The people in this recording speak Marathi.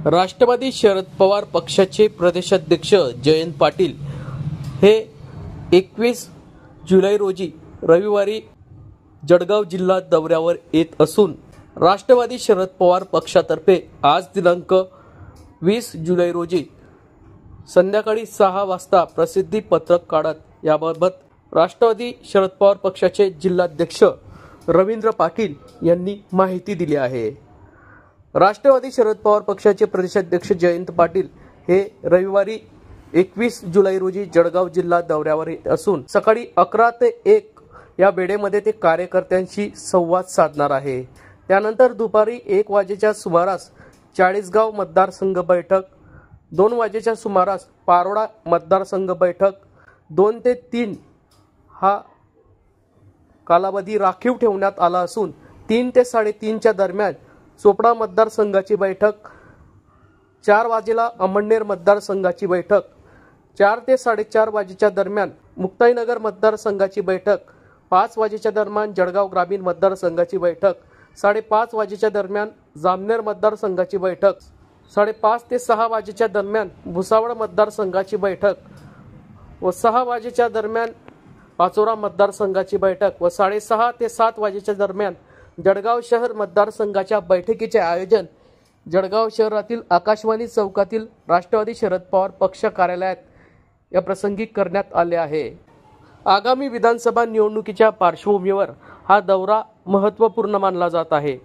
राष्ट्रवादी शरद पवार पक्षाचे प्रदेशाध्यक्ष जयंत पाटील हे 21 जुलै रोजी रविवारी जळगाव जिल्हा दौऱ्यावर येत असून राष्ट्रवादी शरद पवार पक्षातर्फे आज दिनांक 20 जुलै रोजी संध्याकाळी 6 वाजता प्रसिद्धी पत्रक काढत याबाबत राष्ट्रवादी शरद पवार पक्षाचे जिल्हाध्यक्ष रवींद्र पाटील यांनी माहिती दिली आहे। राष्ट्रवादी शरद पवार पक्षाचे प्रदेशाध्यक्ष जयंत पाटील हे रविवारी 21 जुलै रोजी जळगाव जिल्हा दौऱ्यावर येत असून सकाळी 11 ते 1 या वेळेमध्ये ते कार्यकर्त्यांशी संवाद साधणार आहे। त्यानंतर दुपारी 1 वाजेच्या सुमारास चाळीसगाव मतदारसंघ बैठक, 2 वाजेच्या सुमारास पारोळा मतदारसंघ बैठक, 2 ते 3 हा कालावधी राखीव ठेवण्यात आला असून 3 ते 3:30च्या दरम्यान चोपडा मतदारसंघाची बैठक, 4 वाजेला अमळनेर मतदारसंघाची बैठक, 4 ते 4:30 वाजेच्या दरम्यान मुक्ताईनगर मतदारसंघाची बैठक, 5 वाजेच्या दरम्यान जळगाव ग्रामीण मतदारसंघाची बैठक, 5:30 वाजेच्या दरम्यान जामनेर मतदारसंघाची बैठक, 5:30 ते 6 वाजेच्या दरम्यान भुसावळ मतदारसंघाची बैठक व 6 वाजेच्या दरम्यान पाचोरा मतदारसंघाची बैठक व 6:30 ते 7 वाजेच्या दरम्यान जळगाव शहर मतदारसंघाच्या बैठकीचे आयोजन जळगाव शहरातील आकाशवाणी चौकातील राष्ट्रवादी शरद पवार पक्ष कार्यालयात या प्रसंगी करण्यात आले आहे। आगामी विधानसभा निवडणुकीच्या पार्श्वभूमीवर हा दौरा महत्त्वपूर्ण मानला जात आहे।